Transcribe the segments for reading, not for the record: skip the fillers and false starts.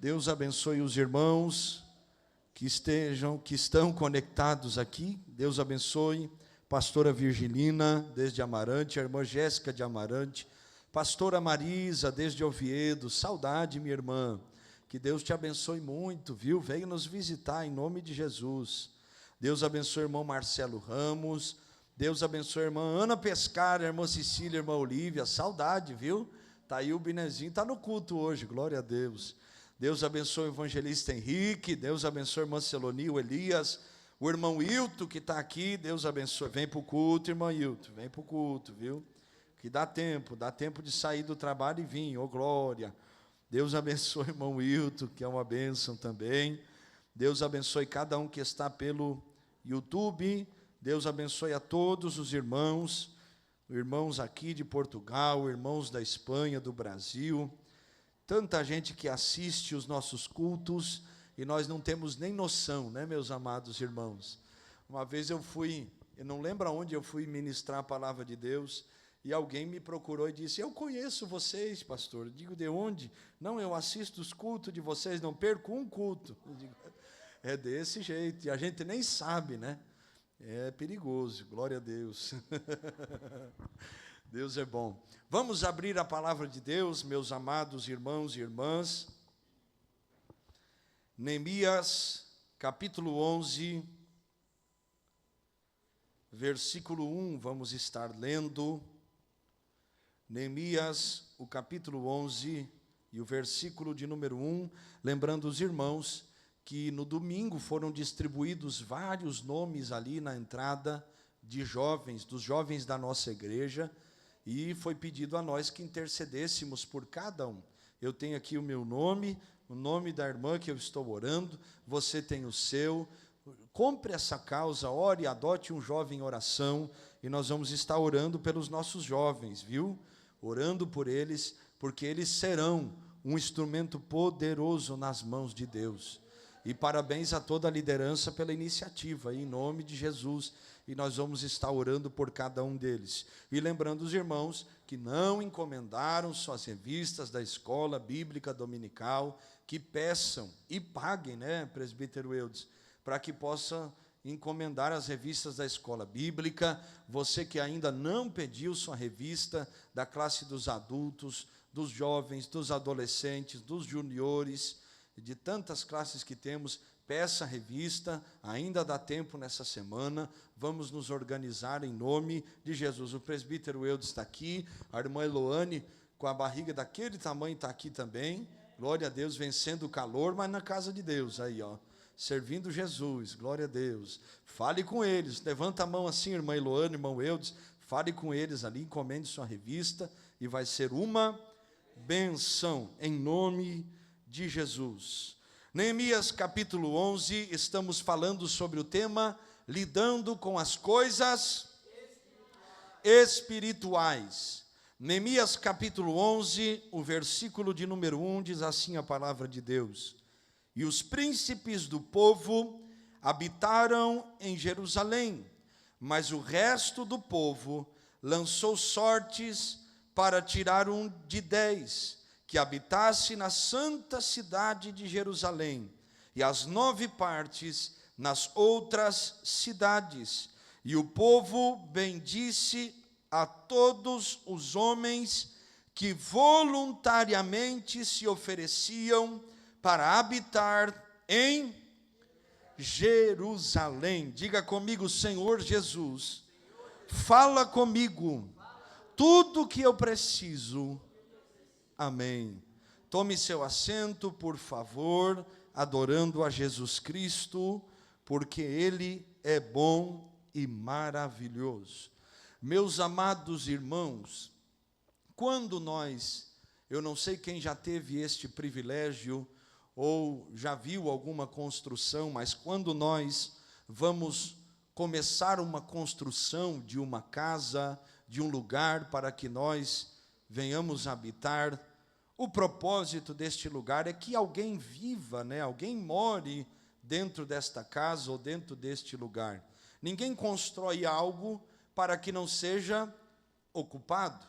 Deus abençoe os irmãos que estão conectados aqui. Deus abençoe pastora Virgilina, desde Amarante, a irmã Jéssica de Amarante, pastora Marisa, desde Oviedo. Saudade, minha irmã. Que Deus te abençoe muito, viu? Venha nos visitar em nome de Jesus. Deus abençoe o irmão Marcelo Ramos. Deus abençoe a irmã Ana Pescara, a irmã Cecília, a irmã Olívia. Saudade, viu? Está aí o Binezinho, está no culto hoje, glória a Deus. Deus abençoe o evangelista Henrique. Deus abençoe a irmã Celoni, o Elias, o irmão Hilton que está aqui. Deus abençoe. Vem para o culto, irmão Hilton, vem para o culto, viu? Que dá tempo de sair do trabalho e vir, ô glória. Deus abençoe o irmão Hilton, que é uma bênção também. Deus abençoe cada um que está pelo YouTube. Deus abençoe a todos os irmãos aqui de Portugal, irmãos da Espanha, do Brasil. Tanta gente que assiste os nossos cultos e nós não temos nem noção, né, meus amados irmãos? Uma vez eu não lembro aonde eu fui ministrar a palavra de Deus, e alguém me procurou e disse: eu conheço vocês, pastor. Eu digo: de onde? Não, eu assisto os cultos de vocês, não perco um culto. Eu digo: é desse jeito, e a gente nem sabe, né? É perigoso, glória a Deus. Deus é bom. Vamos abrir a palavra de Deus, meus amados irmãos e irmãs. Neemias, capítulo 11, versículo 1, vamos estar lendo. Neemias, o capítulo 11 e o versículo de número 1, lembrando os irmãos que no domingo foram distribuídos vários nomes ali na entrada de jovens, dos jovens da nossa igreja, e foi pedido a nós que intercedêssemos por cada um. Eu tenho aqui o meu nome, o nome da irmã que eu estou orando, você tem o seu. Compre essa causa, ore, adote um jovem em oração, e nós vamos estar orando pelos nossos jovens, viu? Orando por eles, porque eles serão um instrumento poderoso nas mãos de Deus. E parabéns a toda a liderança pela iniciativa, em nome de Jesus. E nós vamos estar orando por cada um deles. E lembrando os irmãos que não encomendaram suas revistas da escola bíblica dominical, que peçam e paguem, né, presbítero Eudes, para que possa encomendar as revistas da escola bíblica. Você que ainda não pediu sua revista da classe dos adultos, dos jovens, dos adolescentes, dos juniores, de tantas classes que temos, peça a revista, ainda dá tempo nessa semana. Vamos nos organizar em nome de Jesus. O presbítero Eudes está aqui, a irmã Eloane, com a barriga daquele tamanho, está aqui também. Glória a Deus, vencendo o calor, mas na casa de Deus, aí, ó, servindo Jesus, glória a Deus. Fale com eles, levanta a mão assim, irmã Eloane, irmão Eudes, fale com eles ali, encomende sua revista, e vai ser uma benção, em nome de Jesus. Neemias capítulo 11, estamos falando sobre o tema lidando com as coisas espirituais. Neemias capítulo 11, o versículo de número 1 diz assim a palavra de Deus: e os príncipes do povo habitaram em Jerusalém, mas o resto do povo lançou sortes para tirar um de 10, que habitasse na santa cidade de Jerusalém, e as 9 partes nas outras cidades. E o povo bendisse a todos os homens que voluntariamente se ofereciam para habitar em Jerusalém. Diga comigo: Senhor Jesus, fala comigo, tudo que eu preciso. Amém. Tome seu assento, por favor, adorando a Jesus Cristo, porque Ele é bom e maravilhoso. Meus amados irmãos, quando eu não sei quem já teve este privilégio, ou já viu alguma construção, mas quando nós vamos começar uma construção de uma casa, de um lugar para que nós venhamos habitar, o propósito deste lugar é que alguém viva, né? Alguém more dentro desta casa ou dentro deste lugar. Ninguém constrói algo para que não seja ocupado.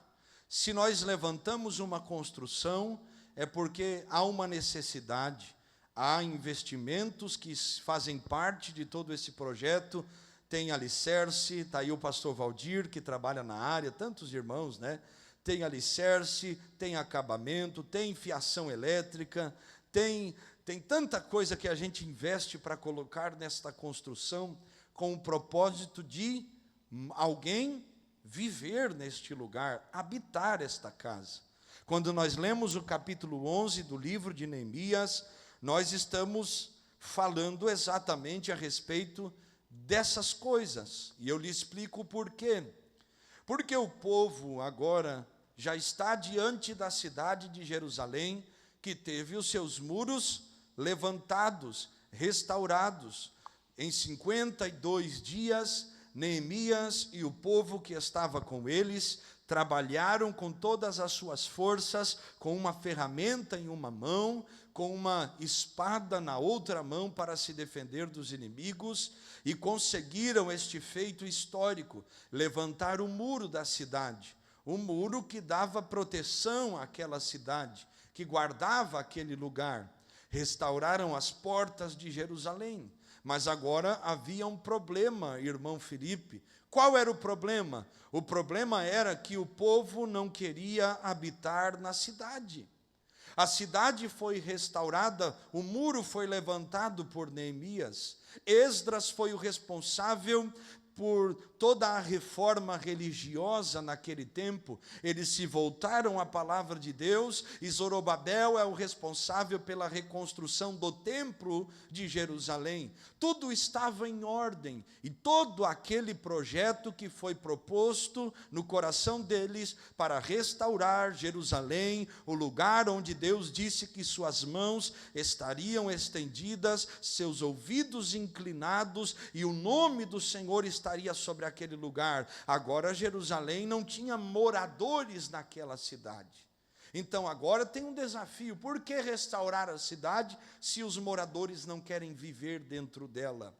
Se nós levantamos uma construção, é porque há uma necessidade, há investimentos que fazem parte de todo esse projeto, tem alicerce, está aí o pastor Valdir, que trabalha na área, tantos irmãos, né? Tem alicerce, tem acabamento, tem fiação elétrica, tem tanta coisa que a gente investe para colocar nesta construção, com o propósito de alguém viver neste lugar, habitar esta casa. Quando nós lemos o capítulo 11 do livro de Neemias, nós estamos falando exatamente a respeito dessas coisas. E eu lhe explico o porquê. Porque o povo agora já está diante da cidade de Jerusalém, que teve os seus muros levantados, restaurados. Em 52 dias, Neemias e o povo que estava com eles trabalharam com todas as suas forças, com uma ferramenta em uma mão, com uma espada na outra mão para se defender dos inimigos, e conseguiram este feito histórico, levantar o muro da cidade, o muro que dava proteção àquela cidade, que guardava aquele lugar. Restauraram as portas de Jerusalém. Mas agora havia um problema, irmão Felipe. Qual era o problema? O problema era que o povo não queria habitar na cidade. A cidade foi restaurada, o muro foi levantado por Neemias. Esdras foi o responsável por toda a reforma religiosa naquele tempo. Eles se voltaram à palavra de Deus, e Zorobabel é o responsável pela reconstrução do templo de Jerusalém. Tudo estava em ordem, e todo aquele projeto que foi proposto no coração deles para restaurar Jerusalém, o lugar onde Deus disse que suas mãos estariam estendidas, seus ouvidos inclinados, e o nome do Senhor estaria sobre aquele lugar. Agora Jerusalém não tinha moradores naquela cidade. Então agora tem um desafio. Por que restaurar a cidade se os moradores não querem viver dentro dela?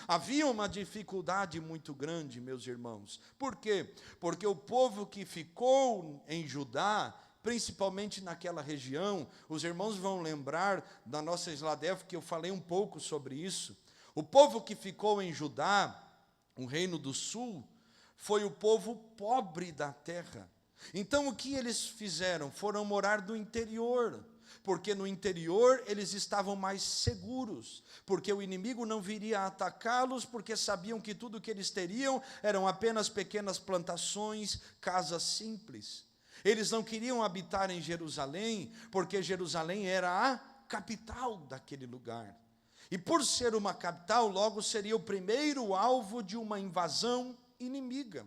Havia uma dificuldade muito grande, meus irmãos. Por quê? Porque o povo que ficou em Judá, principalmente naquela região, os irmãos vão lembrar da nossa Isladef, que eu falei um pouco sobre isso. O povo que ficou em Judá, o reino do sul, foi o povo pobre da terra. Então o que eles fizeram? Foram morar no interior, porque no interior eles estavam mais seguros, porque o inimigo não viria atacá-los, porque sabiam que tudo que eles teriam eram apenas pequenas plantações, casas simples. Eles não queriam habitar em Jerusalém, porque Jerusalém era a capital daquele lugar. E por ser uma capital, logo seria o primeiro alvo de uma invasão inimiga.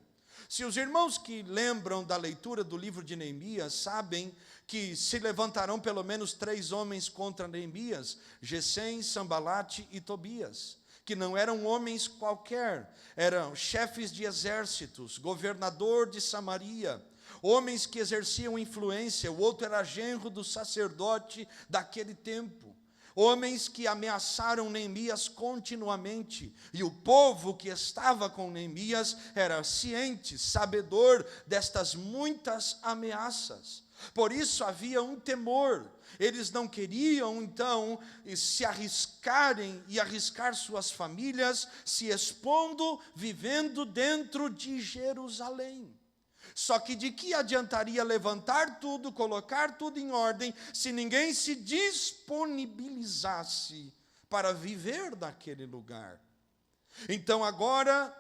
Se os irmãos que lembram da leitura do livro de Neemias sabem que se levantarão pelo menos 3 homens contra Neemias, Gesem, Sambalate e Tobias, que não eram homens qualquer, eram chefes de exércitos, governador de Samaria, homens que exerciam influência. O outro era genro do sacerdote daquele tempo. Homens que ameaçaram Neemias continuamente, e o povo que estava com Neemias era ciente, sabedor destas muitas ameaças. Por isso havia um temor. Eles não queriam, então, se arriscarem e arriscar suas famílias, se expondo, vivendo dentro de Jerusalém. Só que de que adiantaria levantar tudo, colocar tudo em ordem, se ninguém se disponibilizasse para viver naquele lugar? Então agora,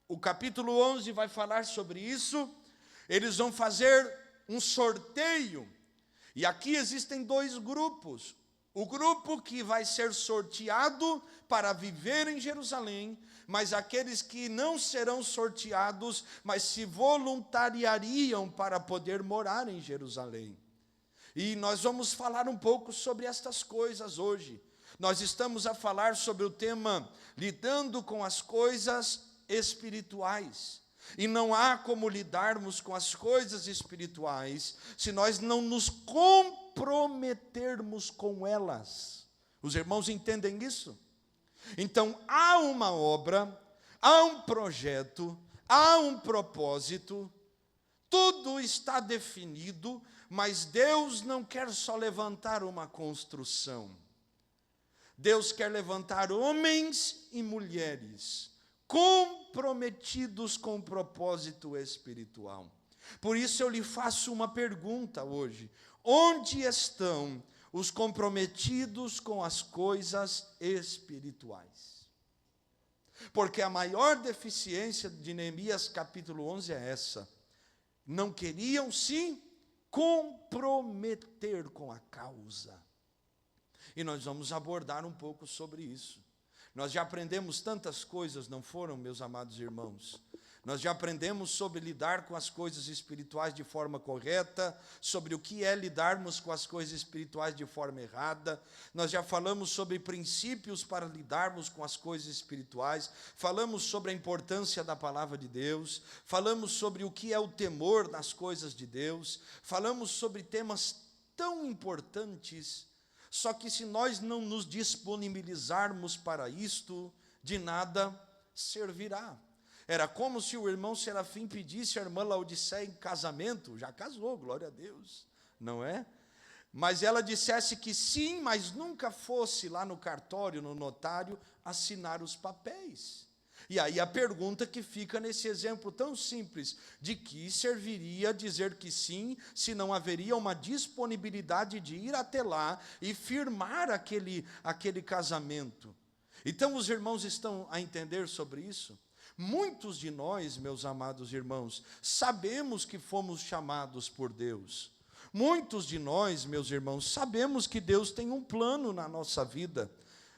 o capítulo 11 vai falar sobre isso. Eles vão fazer um sorteio, e aqui existem 2 grupos. O grupo que vai ser sorteado para viver em Jerusalém, mas aqueles que não serão sorteados, mas se voluntariariam para poder morar em Jerusalém. E nós vamos falar um pouco sobre estas coisas hoje. Nós estamos a falar sobre o tema lidando com as coisas espirituais. E não há como lidarmos com as coisas espirituais se nós não nos comprometermos com elas. Os irmãos entendem isso? Então, há uma obra, há um projeto, há um propósito, tudo está definido, Mas Deus não quer só levantar uma construção. Deus quer levantar homens e mulheres comprometidos com o propósito espiritual. Por isso eu lhe faço uma pergunta hoje: onde estão os comprometidos com as coisas espirituais? Porque a maior deficiência de Neemias capítulo 11 é essa: não queriam se comprometer com a causa. E nós vamos abordar um pouco sobre isso. Nós já aprendemos tantas coisas, não foram, meus amados irmãos? Nós já aprendemos sobre lidar com as coisas espirituais de forma correta, sobre o que é lidarmos com as coisas espirituais de forma errada. Nós já falamos sobre princípios para lidarmos com as coisas espirituais, falamos sobre a importância da palavra de Deus, falamos sobre o que é o temor nas coisas de Deus, falamos sobre temas tão importantes. Só que se nós não nos disponibilizarmos para isto, de nada servirá. Era como se o irmão Serafim pedisse a irmã Laodiceia em casamento, já casou, glória a Deus, não é? Mas ela dissesse que sim, mas nunca fosse lá no cartório, no notário, assinar os papéis. E aí a pergunta que fica nesse exemplo tão simples: de que serviria dizer que sim, se não haveria uma disponibilidade de ir até lá e firmar aquele casamento? Então os irmãos estão a entender sobre isso? Muitos de nós, meus amados irmãos, sabemos que fomos chamados por Deus. Muitos de nós, meus irmãos, sabemos que Deus tem um plano na nossa vida.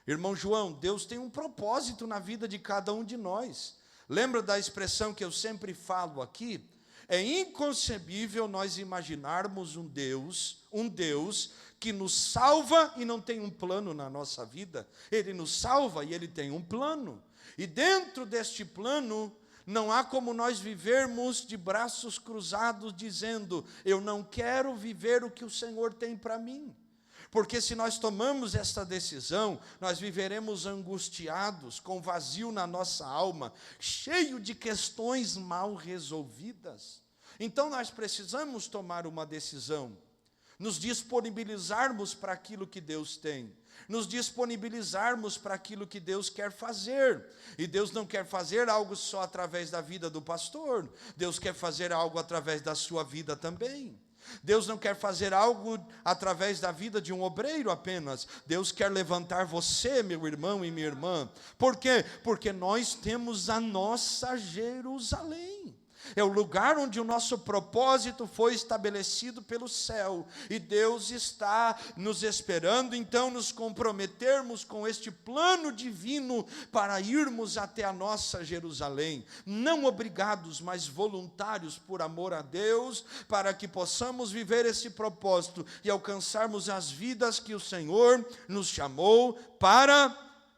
Irmão João, Deus tem um propósito na vida de cada um de nós. Lembra da expressão que eu sempre falo aqui? É inconcebível nós imaginarmos um Deus que nos salva e não tem um plano na nossa vida. Ele nos salva e Ele tem um plano. E dentro deste plano, não há como nós vivermos de braços cruzados, dizendo: eu não quero viver o que o Senhor tem para mim. Porque se nós tomamos esta decisão, nós viveremos angustiados, com vazio na nossa alma, cheio de questões mal resolvidas. Então nós precisamos tomar uma decisão, nos disponibilizarmos para aquilo que Deus tem, nos disponibilizarmos para aquilo que Deus quer fazer. E Deus não quer fazer algo só através da vida do pastor, Deus quer fazer algo através da sua vida também. Deus não quer fazer algo através da vida de um obreiro apenas. Deus quer levantar você, meu irmão e minha irmã. Por quê? Porque nós temos a nossa Jerusalém. É o lugar onde o nosso propósito foi estabelecido pelo céu. E Deus está nos esperando, então, nos comprometermos com este plano divino para irmos até a nossa Jerusalém. Não obrigados, mas voluntários por amor a Deus, para que possamos viver esse propósito e alcançarmos as vidas que o Senhor nos chamou para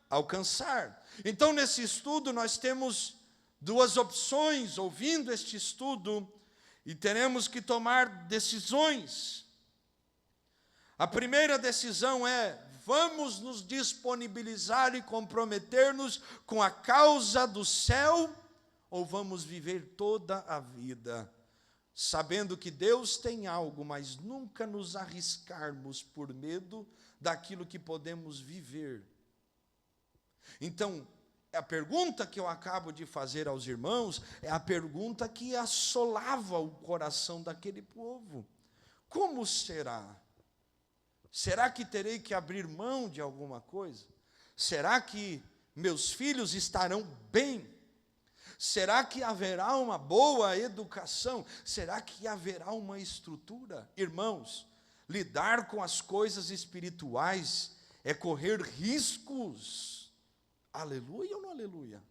alcançar. Então, nesse estudo, nós temos duas opções, ouvindo este estudo, e teremos que tomar decisões. A primeira decisão é: vamos nos disponibilizar e comprometer-nos com a causa do céu, ou vamos viver toda a vida sabendo que Deus tem algo, mas nunca nos arriscarmos por medo daquilo que podemos viver? Então, a pergunta que eu acabo de fazer aos irmãos é a pergunta que assolava o coração daquele povo: como será? Será que terei que abrir mão de alguma coisa? Será que meus filhos estarão bem? Será que haverá uma boa educação? Será que haverá uma estrutura? Irmãos, lidar com as coisas espirituais é correr riscos. Aleluia ou não aleluia?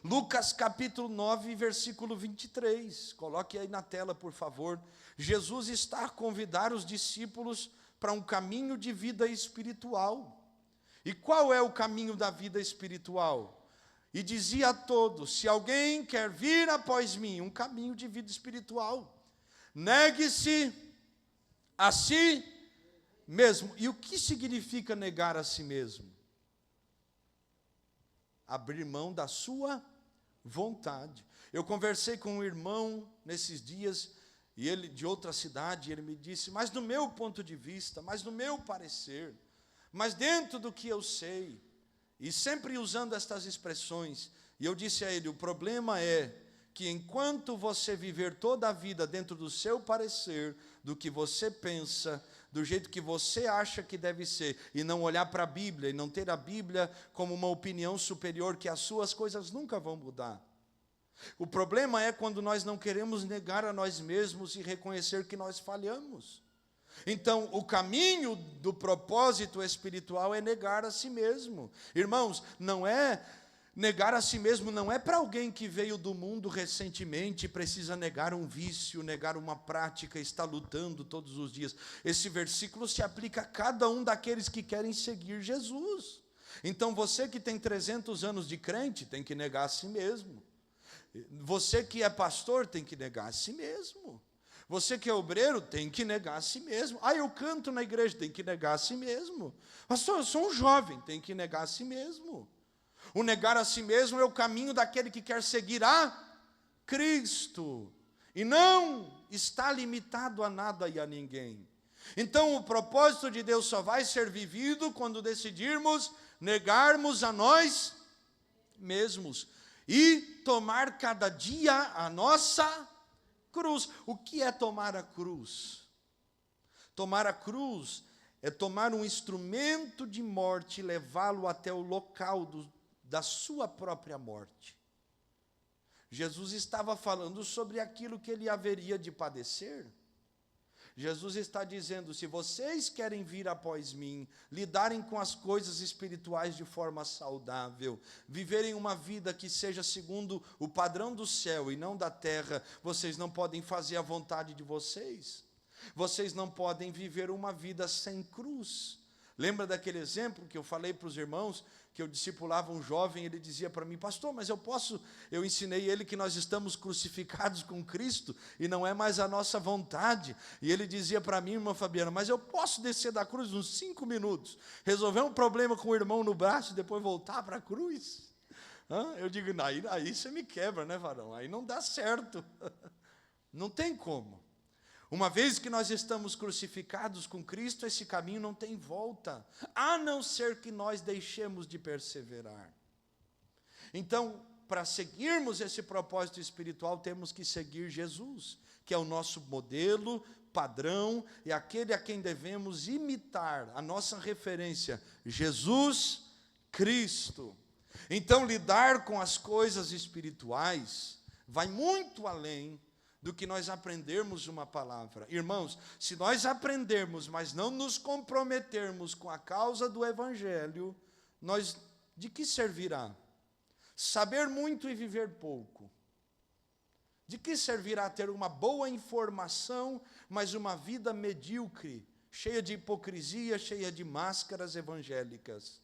Lucas capítulo 9, versículo 23. Coloque aí na tela, por favor. Jesus está a convidar os discípulos para um caminho de vida espiritual. E qual é o caminho da vida espiritual? E dizia a todos: se alguém quer vir após mim, um caminho de vida espiritual, negue-se a si mesmo. E o que significa negar a si mesmo? Abrir mão da sua vontade. Eu conversei com um irmão nesses dias, e ele de outra cidade, ele me disse, mas no meu ponto de vista, mas no meu parecer, mas dentro do que eu sei, e sempre usando estas expressões, e eu disse a ele, o problema é que enquanto você viver toda a vida dentro do seu parecer, do que você pensa, do jeito que você acha que deve ser, e não olhar para a Bíblia, e não ter a Bíblia como uma opinião superior, que as suas coisas nunca vão mudar. O problema é quando nós não queremos negar a nós mesmos e reconhecer que nós falhamos. Então, o caminho do propósito espiritual é negar a si mesmo. Irmãos, não é negar a si mesmo, não é para alguém que veio do mundo recentemente e precisa negar um vício, negar uma prática, está lutando todos os dias. Esse versículo se aplica a cada um daqueles que querem seguir Jesus. Então, você que tem 300 anos de crente, tem que negar a si mesmo. Você que é pastor tem que negar a si mesmo. Você que é obreiro tem que negar a si mesmo. Eu canto na igreja, tem que negar a si mesmo. Pastor, eu sou um jovem, tem que negar a si mesmo. O negar a si mesmo é o caminho daquele que quer seguir a Cristo. E não está limitado a nada e a ninguém. Então o propósito de Deus só vai ser vivido quando decidirmos negarmos a nós mesmos. E tomar cada dia a nossa cruz. O que é tomar a cruz? Tomar a cruz é tomar um instrumento de morte e levá-lo até o local da sua própria morte. Jesus estava falando sobre aquilo que ele haveria de padecer. Jesus está dizendo, se vocês querem vir após mim, lidarem com as coisas espirituais de forma saudável, viverem uma vida que seja segundo o padrão do céu e não da terra, vocês não podem fazer a vontade de vocês. Vocês não podem viver uma vida sem cruz. Lembra daquele exemplo que eu falei para os irmãos, que eu discipulava um jovem, ele dizia para mim, pastor, mas eu ensinei ele que nós estamos crucificados com Cristo, e não é mais a nossa vontade, e ele dizia para mim, irmã Fabiana, mas eu posso descer da cruz uns 5 minutos, resolver um problema com o irmão no braço, e depois voltar para a cruz? Eu digo, aí você me quebra, né, varão? Aí não dá certo, não tem como. Uma vez que nós estamos crucificados com Cristo, esse caminho não tem volta, a não ser que nós deixemos de perseverar. Então, para seguirmos esse propósito espiritual, temos que seguir Jesus, que é o nosso modelo, padrão, e aquele a quem devemos imitar, a nossa referência, Jesus Cristo. Então, lidar com as coisas espirituais vai muito além do que nós aprendermos uma palavra. Irmãos, se nós aprendermos, mas não nos comprometermos com a causa do Evangelho, de que servirá? Saber muito e viver pouco. De que servirá ter uma boa informação, mas uma vida medíocre, cheia de hipocrisia, cheia de máscaras evangélicas?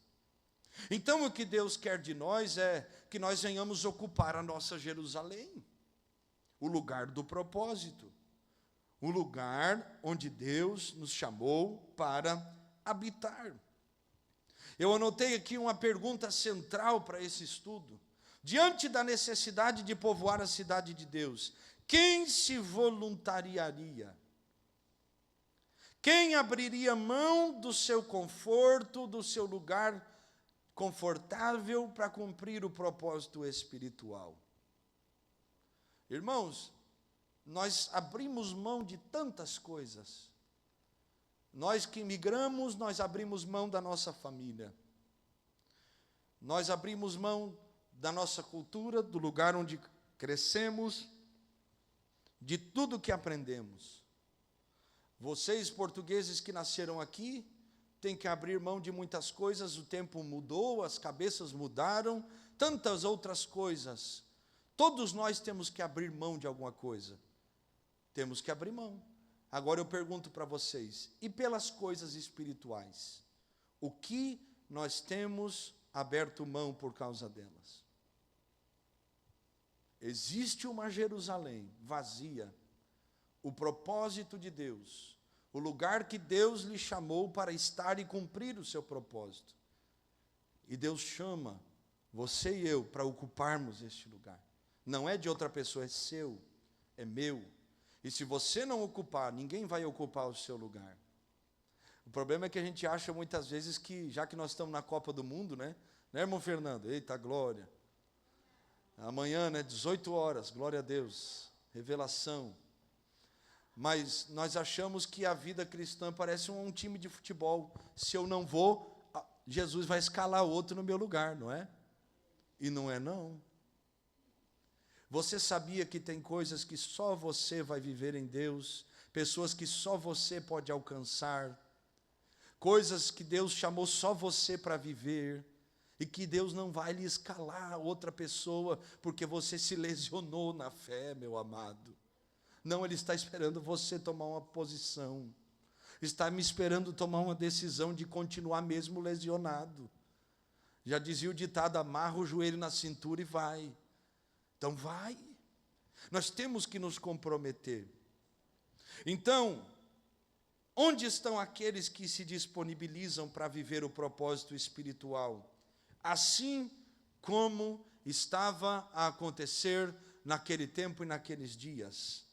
Então, o que Deus quer de nós é que nós venhamos ocupar a nossa Jerusalém, o lugar do propósito, o lugar onde Deus nos chamou para habitar. Eu anotei aqui uma pergunta central para esse estudo. Diante da necessidade de povoar a cidade de Deus, quem se voluntariaria? Quem abriria mão do seu conforto, do seu lugar confortável para cumprir o propósito espiritual? Irmãos, nós abrimos mão de tantas coisas. Nós que migramos, nós abrimos mão da nossa família. Nós abrimos mão da nossa cultura, do lugar onde crescemos, de tudo que aprendemos. Vocês, portugueses que nasceram aqui, têm que abrir mão de muitas coisas, o tempo mudou, as cabeças mudaram, tantas outras coisas. Todos nós temos que abrir mão de alguma coisa. Temos que abrir mão. Agora eu pergunto para vocês, e pelas coisas espirituais? O que nós temos aberto mão por causa delas? Existe uma Jerusalém vazia, o propósito de Deus, o lugar que Deus lhe chamou para estar e cumprir o seu propósito. E Deus chama você e eu para ocuparmos este lugar. Não é de outra pessoa, é seu, é meu. E se você não ocupar, ninguém vai ocupar o seu lugar. O problema é que a gente acha muitas vezes que, já que nós estamos na Copa do Mundo, né, irmão Fernando? Eita, glória. Amanhã, 18 horas, glória a Deus, revelação. Mas nós achamos que a vida cristã parece um time de futebol. Se eu não vou, Jesus vai escalar outro no meu lugar, não é? E não é não. Você sabia que tem coisas que só você vai viver em Deus, pessoas que só você pode alcançar, coisas que Deus chamou só você para viver, e que Deus não vai lhe escalar outra pessoa, porque você se lesionou na fé, meu amado. Não, Ele está esperando você tomar uma posição, está me esperando tomar uma decisão de continuar mesmo lesionado. Já dizia o ditado, amarra o joelho na cintura e vai. Então vai, nós temos que nos comprometer. Então, onde estão aqueles que se disponibilizam para viver o propósito espiritual? Assim como estava a acontecer naquele tempo e naqueles dias.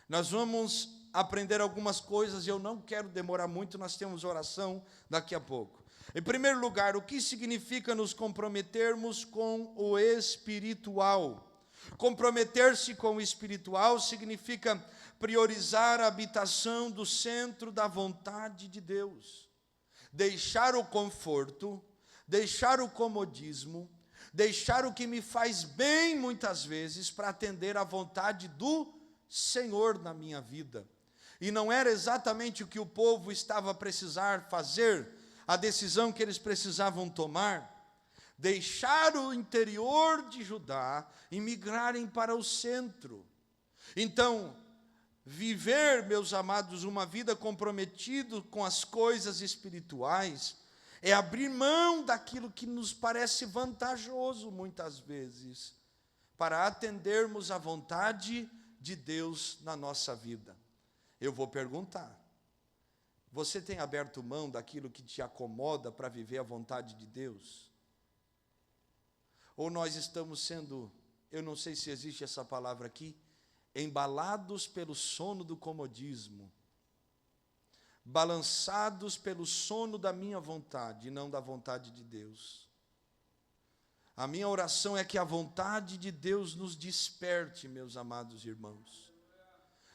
Nós vamos aprender algumas coisas, e eu não quero demorar muito, nós temos oração daqui a pouco. Em primeiro lugar, o que significa nos comprometermos com o espiritual? Comprometer-se com o espiritual significa priorizar a habitação do centro da vontade de Deus. Deixar o conforto, deixar o comodismo, deixar o que me faz bem muitas vezes para atender à vontade do Senhor na minha vida. E não era exatamente o que o povo estava a precisar fazer, a decisão que eles precisavam tomar. Deixar o interior de Judá e migrarem para o centro. Então, viver, meus amados, uma vida comprometida com as coisas espirituais é abrir mão daquilo que nos parece vantajoso muitas vezes, para atendermos à vontade de Deus na nossa vida. Eu vou perguntar, você tem aberto mão daquilo que te acomoda para viver a vontade de Deus? Ou nós estamos sendo, eu não sei se existe essa palavra aqui, embalados pelo sono do comodismo, balançados pelo sono da minha vontade e não da vontade de Deus. A minha oração é que a vontade de Deus nos desperte, meus amados irmãos,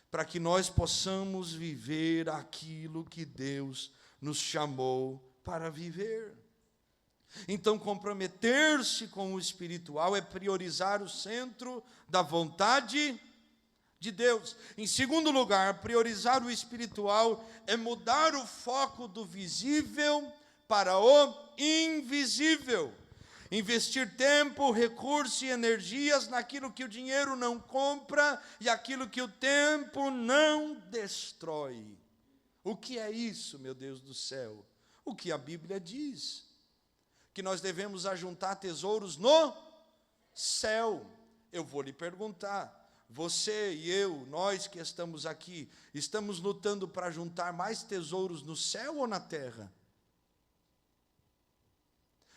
para que nós possamos viver aquilo que Deus nos chamou para viver. Então, comprometer-se com o espiritual é priorizar o centro da vontade de Deus. Em segundo lugar, priorizar o espiritual é mudar o foco do visível para o invisível. Investir tempo, recursos e energias naquilo que o dinheiro não compra e aquilo que o tempo não destrói. O que é isso, meu Deus do céu? O que a Bíblia diz? Que nós devemos ajuntar tesouros no céu. Eu vou lhe perguntar, você e eu, nós que estamos aqui, estamos lutando para juntar mais tesouros no céu ou na terra?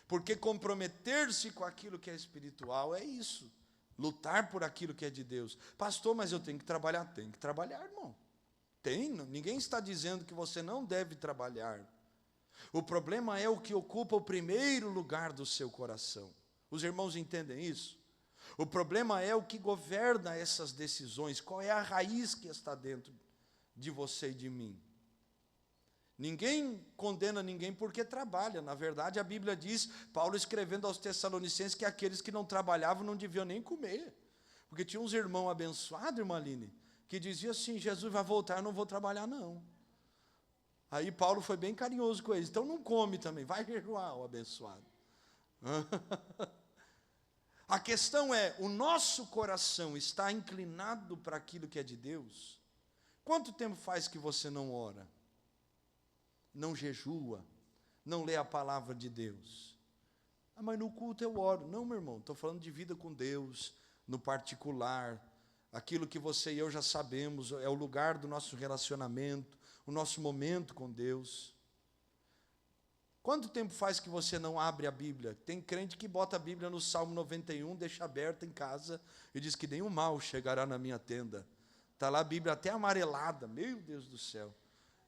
Porque comprometer-se com aquilo que é espiritual é isso, lutar por aquilo que é de Deus. Pastor, mas eu tenho que trabalhar. Tem que trabalhar, irmão. Ninguém está dizendo que você não deve trabalhar. O problema é o que ocupa o primeiro lugar do seu coração. Os irmãos entendem isso? O problema é o que governa essas decisões, qual é a raiz que está dentro de você e de mim. Ninguém condena ninguém porque trabalha. Na verdade, a Bíblia diz, Paulo escrevendo aos Tessalonicenses, que aqueles que não trabalhavam não deviam nem comer. Porque tinha uns irmãos abençoados, irmã Aline, que diziam assim, Jesus vai voltar, eu não vou trabalhar não. Aí Paulo foi bem carinhoso com eles, então não come também, vai jejuar, o abençoado. A questão é, o nosso coração está inclinado para aquilo que é de Deus? Quanto tempo faz que você não ora? Não jejua, não lê a palavra de Deus? Ah, mas no culto eu oro. Não, meu irmão, estou falando de vida com Deus, no particular. Aquilo que você e eu já sabemos, é o lugar do nosso relacionamento, o nosso momento com Deus. Quanto tempo faz que você não abre a Bíblia? Tem crente que bota a Bíblia no Salmo 91, deixa aberta em casa, e diz que nenhum mal chegará na minha tenda. Está lá a Bíblia até amarelada, meu Deus do céu.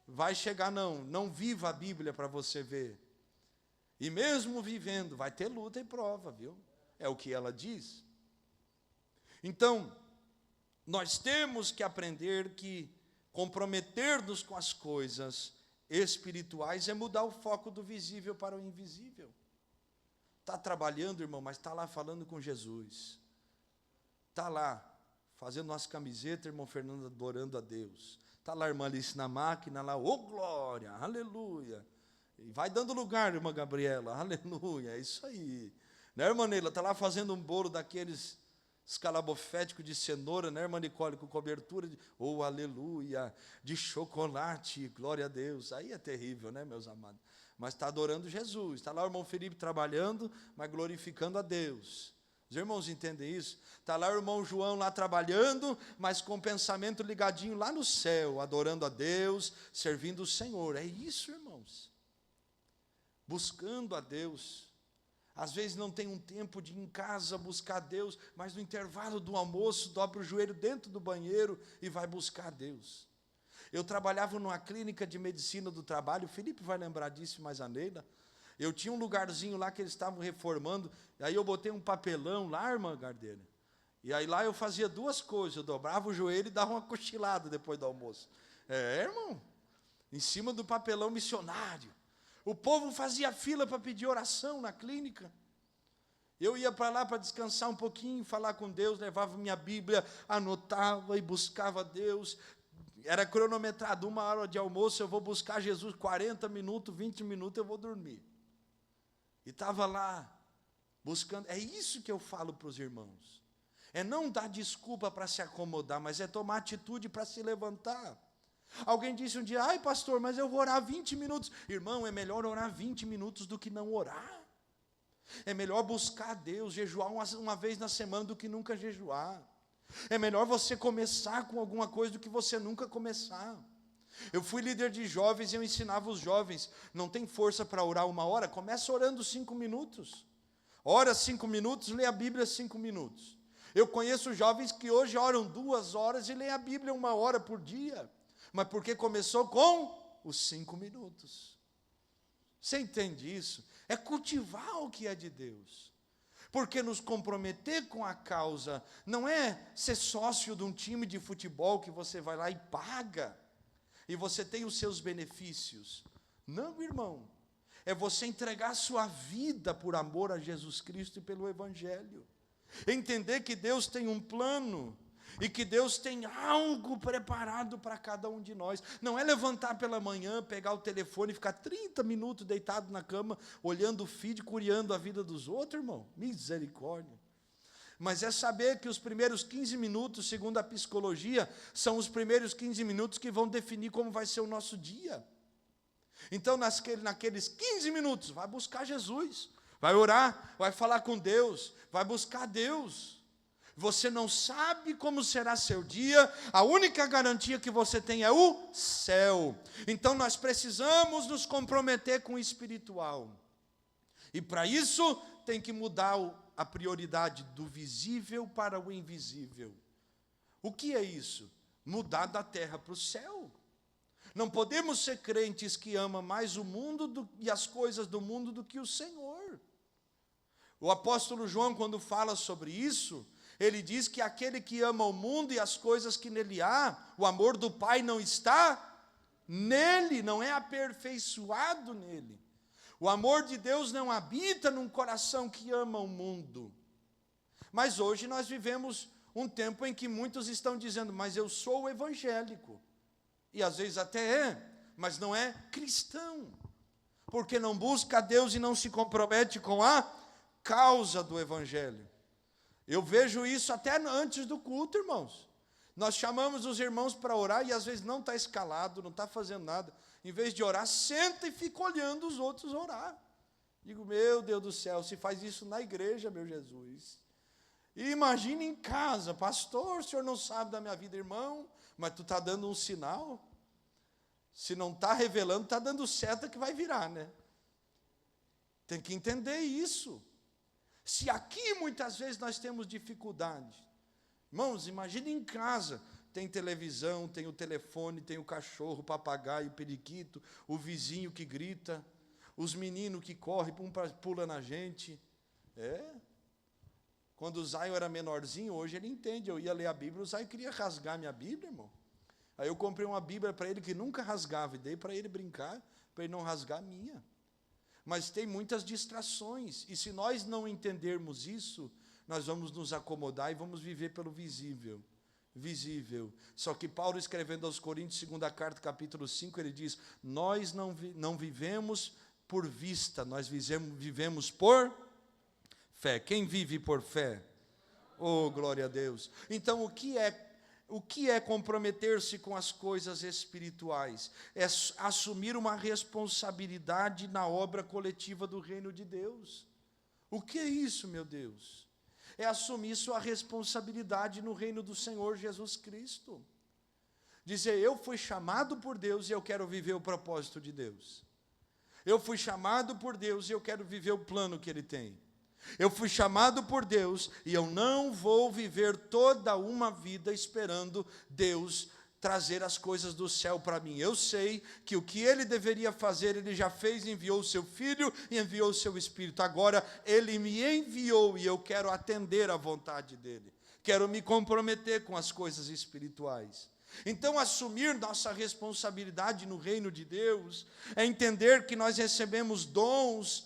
Vai chegar, não viva a Bíblia para você ver. E mesmo vivendo, vai ter luta e prova, viu? É o que ela diz. Então, nós temos que aprender que comprometer-nos com as coisas espirituais é mudar o foco do visível para o invisível. Está trabalhando, irmão, mas está lá falando com Jesus. Está lá fazendo nossa camiseta, irmão Fernando, adorando a Deus. Está lá a irmã Alice na máquina, lá, ô glória, aleluia. E vai dando lugar, irmã Gabriela, aleluia, é isso aí. Né, irmã Neila, está lá fazendo um bolo daqueles escalabofético de cenoura, né, irmã Nicole, com cobertura de, oh, aleluia, de chocolate, glória a Deus. Aí é terrível, né, meus amados? Mas está adorando Jesus. Está lá o irmão Felipe trabalhando, mas glorificando a Deus. Os irmãos entendem isso? Está lá o irmão João lá trabalhando, mas com o pensamento ligadinho lá no céu, adorando a Deus, servindo o Senhor. É isso, irmãos. Buscando a Deus. Às vezes não tem um tempo de ir em casa buscar Deus, mas no intervalo do almoço, dobra o joelho dentro do banheiro e vai buscar Deus. Eu trabalhava numa clínica de medicina do trabalho, o Felipe vai lembrar disso, mais a Neila. Eu tinha um lugarzinho lá que eles estavam reformando, e aí eu botei um papelão lá, irmã Gardeira. E aí lá eu fazia duas coisas, eu dobrava o joelho e dava uma cochilada depois do almoço. Irmão, em cima do papelão missionário. O povo fazia fila para pedir oração na clínica. Eu ia para lá para descansar um pouquinho, falar com Deus, levava minha Bíblia, anotava e buscava Deus. Era cronometrado, 1 hora de almoço, eu vou buscar Jesus, 40 minutos, 20 minutos, eu vou dormir. E estava lá, buscando. É isso que eu falo para os irmãos. É não dar desculpa para se acomodar, mas é tomar atitude para se levantar. Alguém disse um dia, ai pastor, mas eu vou orar 20 minutos. Irmão, é melhor orar 20 minutos do que não orar. É melhor buscar a Deus, jejuar uma vez na semana do que nunca jejuar. É melhor você começar com alguma coisa do que você nunca começar. Eu fui líder de jovens e eu ensinava os jovens, não tem força para orar 1 hora, começa orando 5 minutos. Ora 5 minutos, lê a Bíblia 5 minutos. Eu conheço jovens que hoje oram 2 horas e lê a Bíblia 1 hora por dia. Mas porque começou com os 5 minutos. Você entende isso? É cultivar o que é de Deus. Porque nos comprometer com a causa não é ser sócio de um time de futebol que você vai lá e paga, e você tem os seus benefícios. Não, irmão. É você entregar a sua vida por amor a Jesus Cristo e pelo Evangelho. Entender que Deus tem um plano, e que Deus tem algo preparado para cada um de nós. Não é levantar pela manhã, pegar o telefone e ficar 30 minutos deitado na cama, olhando o feed, curiando a vida dos outros, irmão. Misericórdia. Mas é saber que os primeiros 15 minutos, segundo a psicologia, são os primeiros 15 minutos que vão definir como vai ser o nosso dia. Então, naqueles 15 minutos, vai buscar Jesus, vai orar, vai falar com Deus, vai buscar Deus. Você não sabe como será seu dia, a única garantia que você tem é o céu. Então nós precisamos nos comprometer com o espiritual. E para isso tem que mudar a prioridade do visível para o invisível. O que é isso? Mudar da terra para o céu. Não podemos ser crentes que amam mais o mundo e as coisas do mundo do que o Senhor. O apóstolo João, quando fala sobre isso, ele diz que aquele que ama o mundo e as coisas que nele há, o amor do Pai não está nele, não é aperfeiçoado nele. O amor de Deus não habita num coração que ama o mundo. Mas hoje nós vivemos um tempo em que muitos estão dizendo, mas eu sou evangélico. E às vezes até é, mas não é cristão. Porque não busca a Deus e não se compromete com a causa do evangelho. Eu vejo isso até antes do culto, irmãos. Nós chamamos os irmãos para orar e às vezes não está escalado, não está fazendo nada. Em vez de orar, senta e fica olhando os outros orar. Digo, meu Deus do céu, se faz isso na igreja, meu Jesus. E imagina em casa, pastor, o senhor não sabe da minha vida, irmão, mas tu está dando um sinal. Se não está revelando, está dando seta que vai virar, né? Tem que entender isso. Se aqui muitas vezes nós temos dificuldade, irmãos, imagine em casa, tem televisão, tem o telefone, tem o cachorro, o papagaio, o periquito, o vizinho que grita, os meninos que correm, pula na gente. Quando o Zion era menorzinho, hoje ele entende. Eu ia ler a Bíblia, o Zion queria rasgar minha Bíblia, irmão. Aí eu comprei uma Bíblia para ele que nunca rasgava, e dei para ele brincar, para ele não rasgar a minha. Mas tem muitas distrações, e se nós não entendermos isso, nós vamos nos acomodar e vamos viver pelo visível. Só que Paulo, escrevendo aos Coríntios, segunda carta, capítulo 5, ele diz, nós não vivemos por vista, nós vivemos por fé. Quem vive por fé? Oh, glória a Deus. Então, o que é comprometer-se com as coisas espirituais? É assumir uma responsabilidade na obra coletiva do reino de Deus. O que é isso, meu Deus? É assumir sua responsabilidade no reino do Senhor Jesus Cristo. Dizer, eu fui chamado por Deus e eu quero viver o propósito de Deus. Eu fui chamado por Deus e eu quero viver o plano que Ele tem. Eu fui chamado por Deus e eu não vou viver toda uma vida esperando Deus trazer as coisas do céu para mim. Eu sei que o que Ele deveria fazer, Ele já fez, enviou o Seu Filho e enviou o Seu Espírito. Agora, Ele me enviou e eu quero atender à vontade dEle. Quero me comprometer com as coisas espirituais. Então, assumir nossa responsabilidade no reino de Deus é entender que nós recebemos dons,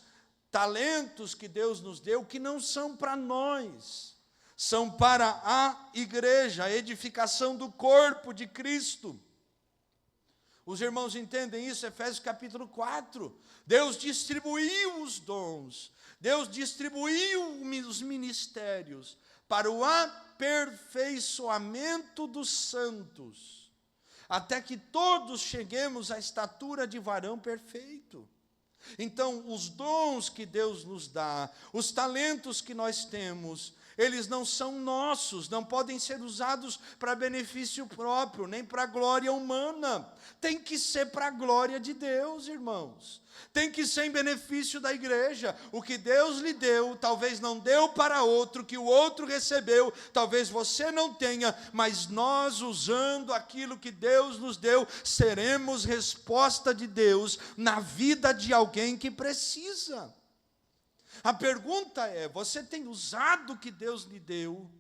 talentos que Deus nos deu, que não são para nós, são para a igreja, a edificação do corpo de Cristo. Os irmãos entendem isso? Efésios capítulo 4. Deus distribuiu os dons, Deus distribuiu os ministérios para o aperfeiçoamento dos santos, até que todos cheguemos à estatura de varão perfeito. Então, os dons que Deus nos dá, os talentos que nós temos, eles não são nossos, não podem ser usados para benefício próprio, nem para glória humana. Tem que ser para a glória de Deus, irmãos. Tem que ser em benefício da igreja. O que Deus lhe deu, talvez não deu para outro, que o outro recebeu, talvez você não tenha, mas nós, usando aquilo que Deus nos deu, seremos resposta de Deus na vida de alguém que precisa. A pergunta é, você tem usado o que Deus lhe deu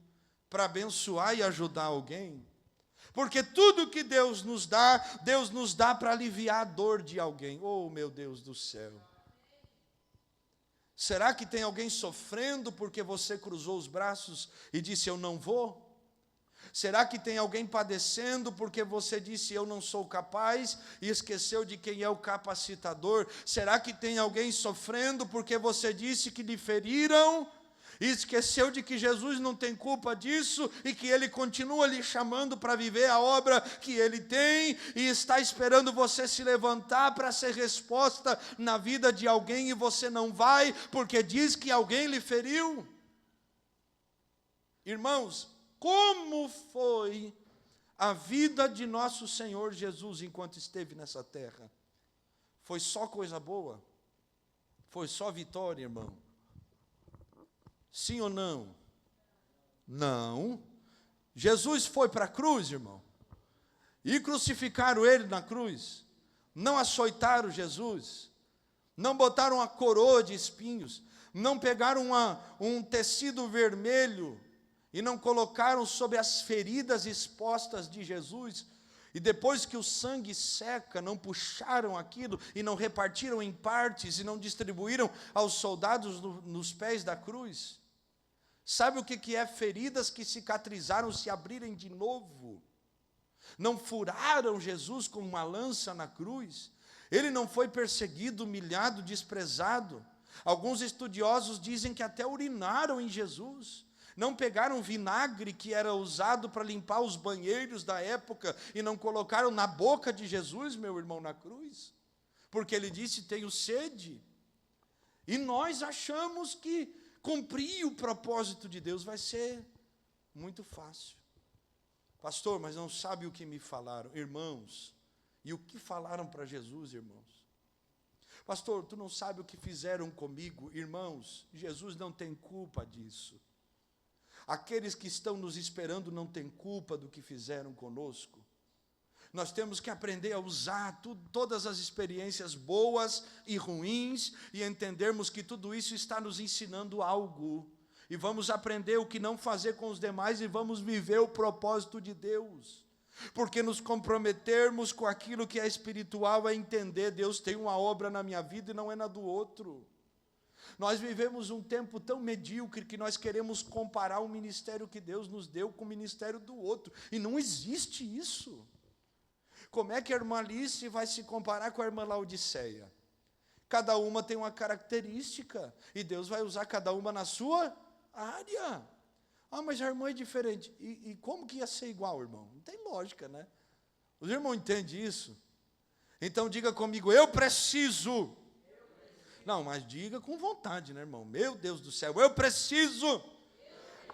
para abençoar e ajudar alguém? Porque tudo que Deus nos dá para aliviar a dor de alguém. Oh, meu Deus do céu. Será que tem alguém sofrendo porque você cruzou os braços e disse, eu não vou? Será que tem alguém padecendo porque você disse, eu não sou capaz, e esqueceu de quem é o capacitador? Será que tem alguém sofrendo porque você disse que lhe feriram, e esqueceu de que Jesus não tem culpa disso, e que Ele continua lhe chamando para viver a obra que Ele tem, e está esperando você se levantar para ser resposta na vida de alguém, e você não vai, porque diz que alguém lhe feriu? Irmãos, como foi a vida de nosso Senhor Jesus enquanto esteve nessa terra? Foi só coisa boa? Foi só vitória, irmão? Sim ou não? Não. Jesus foi para a cruz, irmão, e crucificaram Ele na cruz. Não açoitaram Jesus, não botaram uma coroa de espinhos, não pegaram um tecido vermelho e não colocaram sobre as feridas expostas de Jesus, e depois que o sangue seca, não puxaram aquilo, e não repartiram em partes, e não distribuíram aos soldados nos pés da cruz. Sabe o que é feridas que cicatrizaram, se abrirem de novo? Não furaram Jesus com uma lança na cruz, Ele não foi perseguido, humilhado, desprezado. Alguns estudiosos dizem que até urinaram em Jesus. Não pegaram vinagre que era usado para limpar os banheiros da época e não colocaram na boca de Jesus, meu irmão, na cruz, porque Ele disse, tenho sede. E nós achamos que cumprir o propósito de Deus vai ser muito fácil. Pastor, mas não sabe o que me falaram. Irmãos, e o que falaram para Jesus, irmãos? Pastor, tu não sabe o que fizeram comigo? Irmãos, Jesus não tem culpa disso. Aqueles que estão nos esperando não têm culpa do que fizeram conosco. Nós temos que aprender a usar todas as experiências boas e ruins e entendermos que tudo isso está nos ensinando algo. E vamos aprender o que não fazer com os demais e vamos viver o propósito de Deus. Porque nos comprometermos com aquilo que é espiritual é entender, Deus tem uma obra na minha vida e não é na do outro. Nós vivemos um tempo tão medíocre que nós queremos comparar o ministério que Deus nos deu com o ministério do outro. E não existe isso. Como é que a irmã Alice vai se comparar com a irmã Laodiceia? Cada uma tem uma característica, e Deus vai usar cada uma na sua área. Ah, mas a irmã é diferente. E como que ia ser igual, irmão? Não tem lógica, né? Os irmãos entendem isso? Então diga comigo, eu preciso. Não, mas diga com vontade, né, irmão? Meu Deus do céu, eu preciso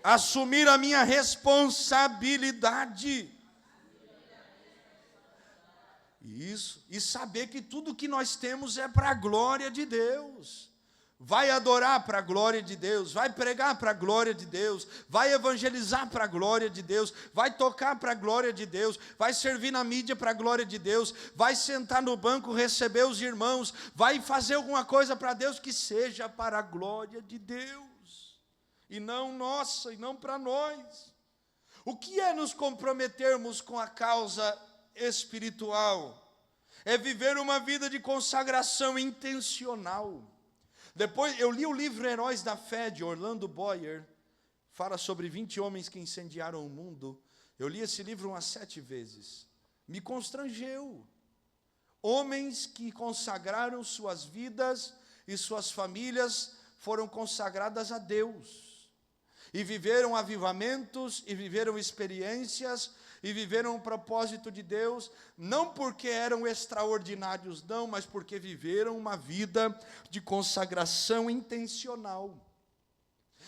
assumir a minha responsabilidade. Isso, e saber que tudo que nós temos é para a glória de Deus. Vai adorar para a glória de Deus, vai pregar para a glória de Deus, vai evangelizar para a glória de Deus, vai tocar para a glória de Deus, vai servir na mídia para a glória de Deus, vai sentar no banco, receber os irmãos, vai fazer alguma coisa para Deus que seja para a glória de Deus, e não nossa, e não para nós. O que é nos comprometermos com a causa espiritual? É viver uma vida de consagração intencional. Depois, eu li o livro Heróis da Fé, de Orlando Boyer, fala sobre 20 homens que incendiaram o mundo. Eu li esse livro umas 7 vezes. Me constrangeu. Homens que consagraram suas vidas e suas famílias foram consagradas a Deus. E viveram avivamentos, e viveram experiências, e viveram o propósito de Deus, não porque eram extraordinários, não, mas porque viveram uma vida de consagração intencional.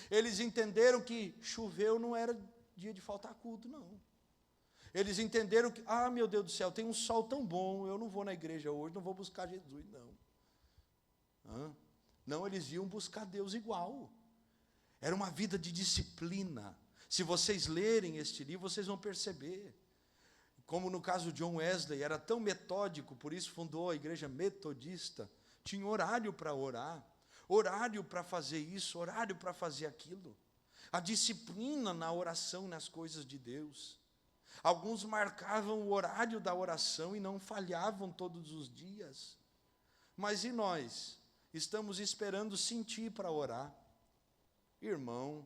Eles entenderam que choveu não era dia de faltar culto, não. Eles entenderam que, meu Deus do céu, tem um sol tão bom, eu não vou na igreja hoje, não vou buscar Jesus, não. Não, eles iam buscar Deus igual. Era uma vida de disciplina. Se vocês lerem este livro, vocês vão perceber. Como no caso de John Wesley, era tão metódico, por isso fundou a igreja metodista. Tinha horário para orar, horário para fazer isso, horário para fazer aquilo. A disciplina na oração, nas coisas de Deus. Alguns marcavam o horário da oração e não falhavam todos os dias. Mas e nós? Estamos esperando sentir para orar. Irmão,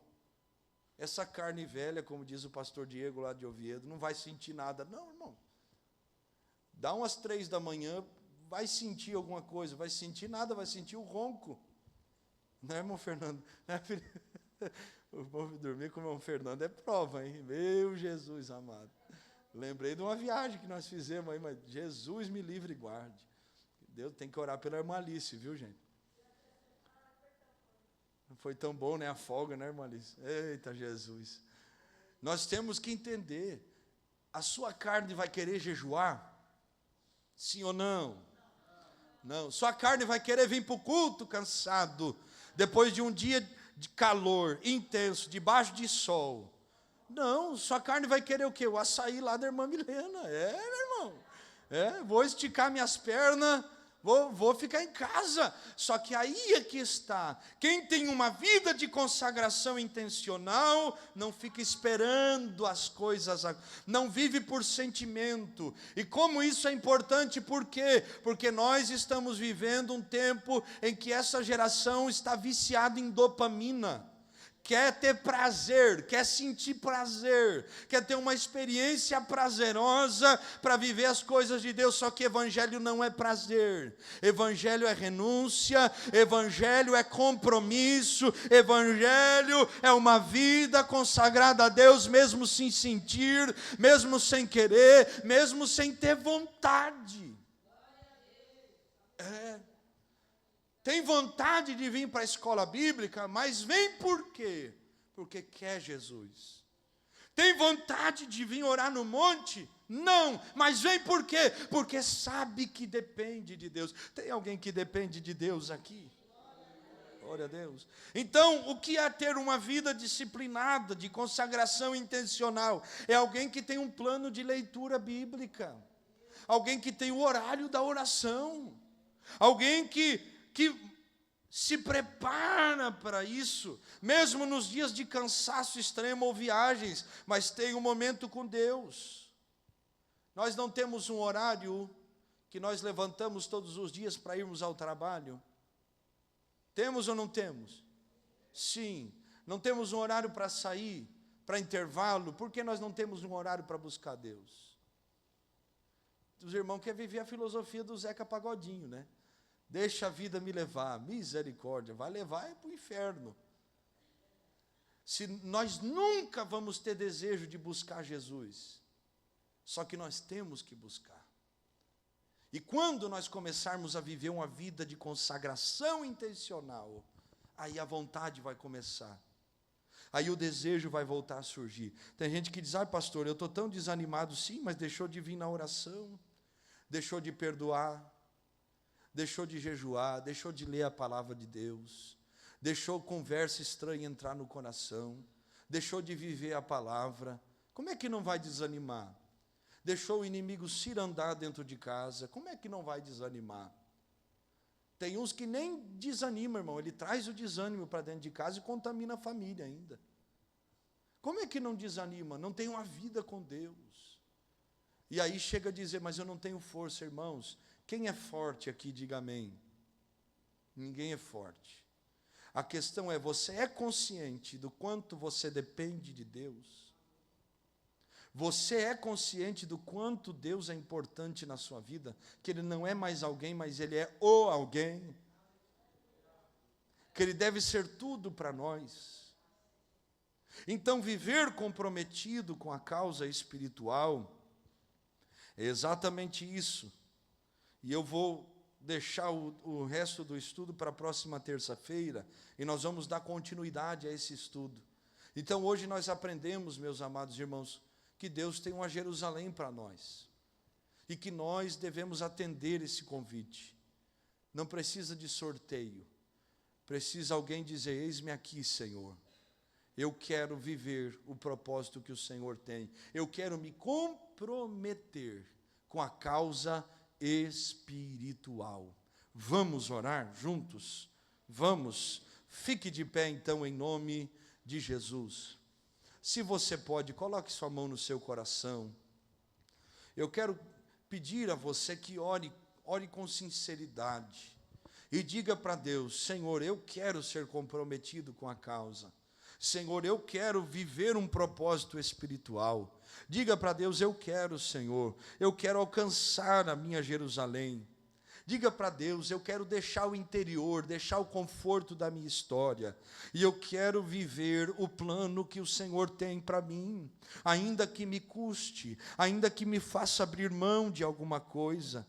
essa carne velha, como diz o pastor Diego lá de Oviedo, não vai sentir nada. Não, irmão. Dá umas 3 da manhã, vai sentir alguma coisa. Vai sentir nada, vai sentir o ronco. Não é, irmão Fernando? O povo dormir com o irmão Fernando é prova, hein? Meu Jesus amado. Lembrei de uma viagem que nós fizemos aí, mas Jesus me livre e guarde. Deus tem que orar pela irmã Alice, viu, gente? Não foi tão bom, né? A folga, né, irmã Alice? Eita, Jesus. Nós temos que entender. A sua carne vai querer jejuar? Sim ou não? Não. Sua carne vai querer vir para o culto cansado, depois de um dia de calor intenso, debaixo de sol. Não, sua carne vai querer o quê? O açaí lá da irmã Milena. Meu irmão. Vou esticar minhas pernas, vou ficar em casa. Só que aí é que está. Quem tem uma vida de consagração intencional, não fica esperando as coisas, não vive por sentimento. E como isso é importante, por quê? Porque nós estamos vivendo um tempo em que essa geração está viciada em dopamina. Quer ter prazer, quer sentir prazer, quer ter uma experiência prazerosa para viver as coisas de Deus, só que evangelho não é prazer, evangelho é renúncia, evangelho é compromisso, evangelho é uma vida consagrada a Deus, mesmo sem sentir, mesmo sem querer, mesmo sem ter vontade. Tem vontade de vir para a escola bíblica, mas vem por quê? Porque quer Jesus. Tem vontade de vir orar no monte? Não, mas vem por quê? Porque sabe que depende de Deus. Tem alguém que depende de Deus aqui? Glória a Deus. Então, o que é ter uma vida disciplinada, de consagração intencional? É alguém que tem um plano de leitura bíblica, alguém que tem o horário da oração, alguém que se prepara para isso, mesmo nos dias de cansaço extremo ou viagens, mas tem um momento com Deus. Nós não temos um horário que nós levantamos todos os dias para irmos ao trabalho. Temos ou não temos? Sim. Não temos um horário para sair, para intervalo. Por que nós não temos um horário para buscar Deus? Os irmãos querem viver a filosofia do Zeca Pagodinho, né? Deixa a vida me levar, misericórdia, vai levar para o inferno. Se nós nunca vamos ter desejo de buscar Jesus, só que nós temos que buscar. E quando nós começarmos a viver uma vida de consagração intencional, aí a vontade vai começar. Aí o desejo vai voltar a surgir. Tem gente que diz, pastor, eu estou tão desanimado. Sim, mas deixou de vir na oração, deixou de perdoar, deixou de jejuar, deixou de ler a palavra de Deus, deixou conversa estranha entrar no coração, deixou de viver a palavra. Como é que não vai desanimar? Deixou o inimigo cirandar dentro de casa, como é que não vai desanimar? Tem uns que nem desanima, irmão, ele traz o desânimo para dentro de casa e contamina a família ainda. Como é que não desanima? Não tem uma vida com Deus. E aí chega a dizer, mas eu não tenho força, irmãos. Quem é forte aqui, diga amém. Ninguém é forte. A questão é, você é consciente do quanto você depende de Deus? Você é consciente do quanto Deus é importante na sua vida? Que Ele não é mais alguém, mas Ele é o alguém? Que Ele deve ser tudo para nós? Então, viver comprometido com a causa espiritual é exatamente isso. E eu vou deixar o resto do estudo para a próxima terça-feira, e nós vamos dar continuidade a esse estudo. Então, hoje nós aprendemos, meus amados irmãos, que Deus tem uma Jerusalém para nós, e que nós devemos atender esse convite. Não precisa de sorteio, precisa alguém dizer, eis-me aqui, Senhor, eu quero viver o propósito que o Senhor tem, eu quero me comprometer com a causa espiritual. Vamos orar juntos? Vamos, fique de pé então em nome de Jesus. Se você pode, coloque sua mão no seu coração. Eu quero pedir a você que ore com sinceridade e diga para Deus, Senhor, eu quero ser comprometido com a causa. Senhor, eu quero viver um propósito espiritual. Diga para Deus, eu quero, Senhor, eu quero alcançar a minha Jerusalém. Diga para Deus, eu quero deixar o interior, deixar o conforto da minha história, e eu quero viver o plano que o Senhor tem para mim, ainda que me custe, ainda que me faça abrir mão de alguma coisa.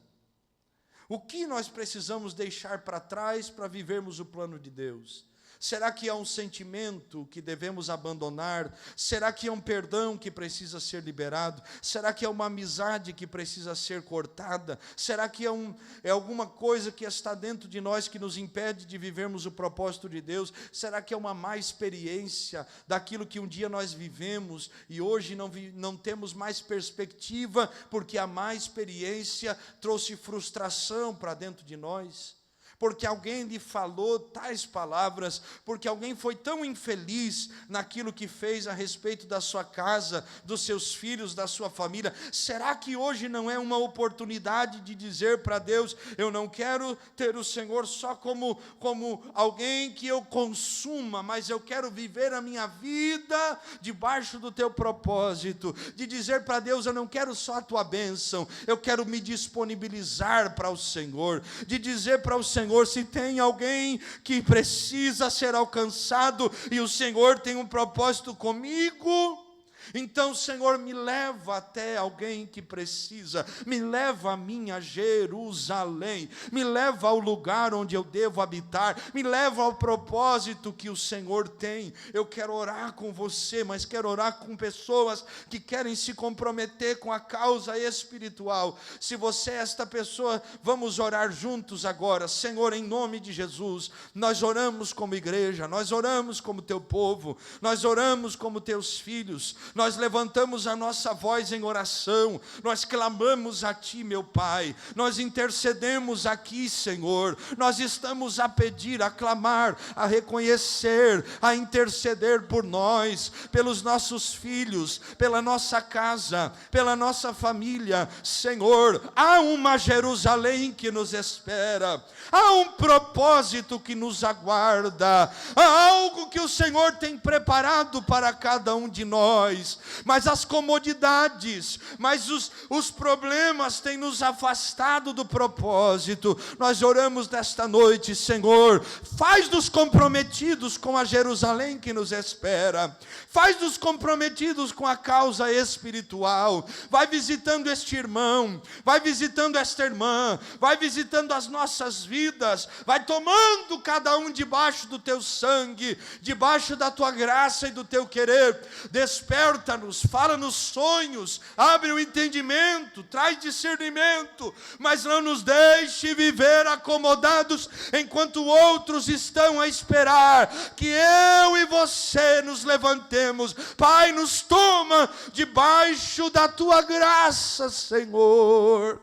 O que nós precisamos deixar para trás para vivermos o plano de Deus? Será que é um sentimento que devemos abandonar? Será que é um perdão que precisa ser liberado? Será que é uma amizade que precisa ser cortada? Será que é alguma coisa que está dentro de nós que nos impede de vivermos o propósito de Deus? Será que é uma má experiência daquilo que um dia nós vivemos e hoje não temos mais perspectiva porque a má experiência trouxe frustração para dentro de nós? Porque alguém lhe falou tais palavras, porque alguém foi tão infeliz naquilo que fez a respeito da sua casa, dos seus filhos, da sua família. Será que hoje não é uma oportunidade de dizer para Deus, eu não quero ter o Senhor só como alguém que eu consuma, mas eu quero viver a minha vida debaixo do teu propósito, de dizer para Deus, eu não quero só a tua bênção, eu quero me disponibilizar para o Senhor, de dizer para o Senhor, se tem alguém que precisa ser alcançado e o Senhor tem um propósito comigo, Então, Senhor, me leva até alguém que precisa, me leva a minha Jerusalém, me leva ao lugar onde eu devo habitar, me leva ao propósito que o Senhor tem. Eu quero orar com você, mas quero orar com pessoas que querem se comprometer com a causa espiritual. Se você é esta pessoa, vamos orar juntos agora. Senhor, em nome de Jesus, nós oramos como igreja, nós oramos como teu povo, nós oramos como teus filhos, nós levantamos a nossa voz em oração, nós clamamos a Ti, meu Pai, nós intercedemos aqui, Senhor, nós estamos a pedir, a clamar, a reconhecer, a interceder por nós, pelos nossos filhos, pela nossa casa, pela nossa família. Senhor, há uma Jerusalém que nos espera, há um propósito que nos aguarda, há algo que o Senhor tem preparado para cada um de nós. Mas as comodidades, mas os problemas têm nos afastado do propósito. Nós oramos nesta noite, Senhor, faz-nos comprometidos com a Jerusalém que nos espera, faz-nos comprometidos com a causa espiritual. Vai visitando este irmão, vai visitando esta irmã, vai visitando as nossas vidas, vai tomando cada um debaixo do teu sangue, debaixo da tua graça e do teu querer. Desperta-nos, fala nos sonhos, abre o entendimento, traz discernimento, mas não nos deixe viver acomodados enquanto outros estão a esperar que eu e você nos levantemos. Pai, nos toma debaixo da tua graça, Senhor.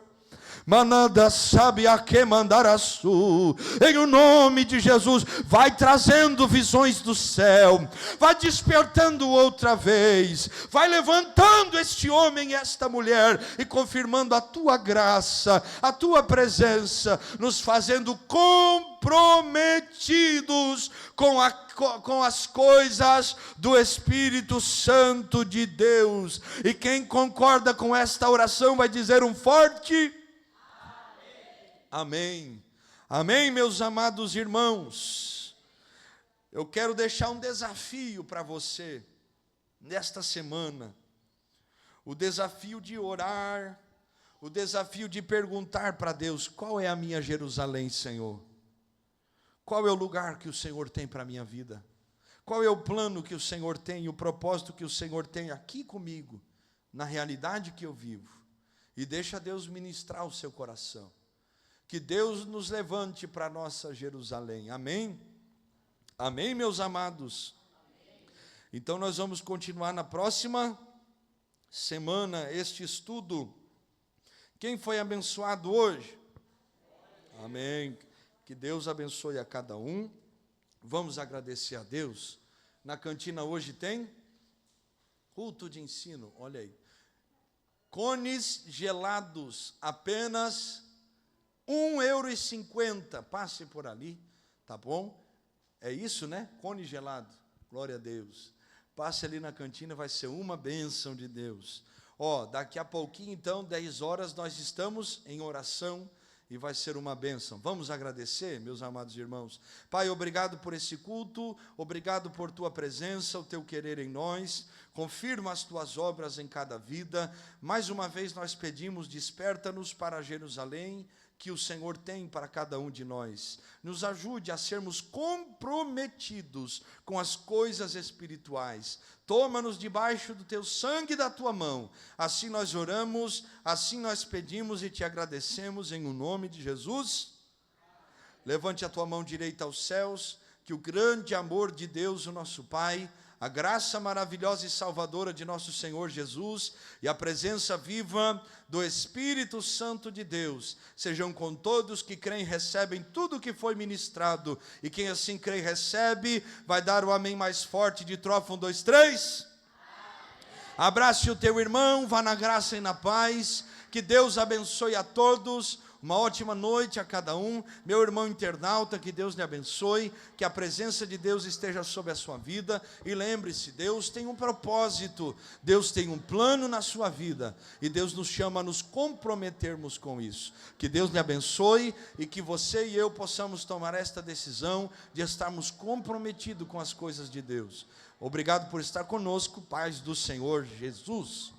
Manada sabe a que mandaraçu, em o nome de Jesus, vai trazendo visões do céu, vai despertando outra vez, vai levantando este homem e esta mulher, e confirmando a tua graça, a tua presença, nos fazendo comprometidos com as coisas do Espírito Santo de Deus. E quem concorda com esta oração vai dizer um forte amém. Amém, meus amados irmãos. Eu quero deixar um desafio para você nesta semana. O desafio de orar, o desafio de perguntar para Deus: qual é a minha Jerusalém, Senhor? Qual é o lugar que o Senhor tem para a minha vida? Qual é o plano que o Senhor tem, o propósito que o Senhor tem aqui comigo, na realidade que eu vivo? E deixa Deus ministrar o seu coração. Que Deus nos levante para a nossa Jerusalém. Amém? Amém, meus amados? Então nós vamos continuar na próxima semana este estudo. Quem foi abençoado hoje? Amém. Que Deus abençoe a cada um. Vamos agradecer a Deus. Na cantina hoje tem culto de ensino, olha aí. Cones gelados, apenas €1,50, passe por ali, tá bom? É isso, né? Cone gelado, glória a Deus. Passe ali na cantina, vai ser uma bênção de Deus. Daqui a pouquinho, então, 10 horas, nós estamos em oração e vai ser uma bênção. Vamos agradecer, meus amados irmãos. Pai, obrigado por esse culto, obrigado por tua presença, o teu querer em nós. Confirma as tuas obras em cada vida. Mais uma vez nós pedimos, desperta-nos para Jerusalém, que o Senhor tem para cada um de nós. Nos ajude a sermos comprometidos com as coisas espirituais. Toma-nos debaixo do teu sangue e da tua mão. Assim nós oramos, assim nós pedimos e te agradecemos em o nome de Jesus. Levante a tua mão direita aos céus, que o grande amor de Deus, o nosso Pai, a graça maravilhosa e salvadora de nosso Senhor Jesus e a presença viva do Espírito Santo de Deus sejam com todos que creem e recebem tudo o que foi ministrado. E quem assim crê e recebe, vai dar o amém mais forte de trofa. 1, 2, 3. Abrace o teu irmão, vá na graça e na paz. Que Deus abençoe a todos. uma ótima noite a cada um. Meu irmão internauta, que Deus lhe abençoe, que a presença de Deus esteja sobre a sua vida, e lembre-se, Deus tem um propósito, Deus tem um plano na sua vida, e Deus nos chama a nos comprometermos com isso. Que Deus lhe abençoe, e que você e eu possamos tomar esta decisão de estarmos comprometidos com as coisas de Deus. Obrigado por estar conosco, paz do Senhor Jesus.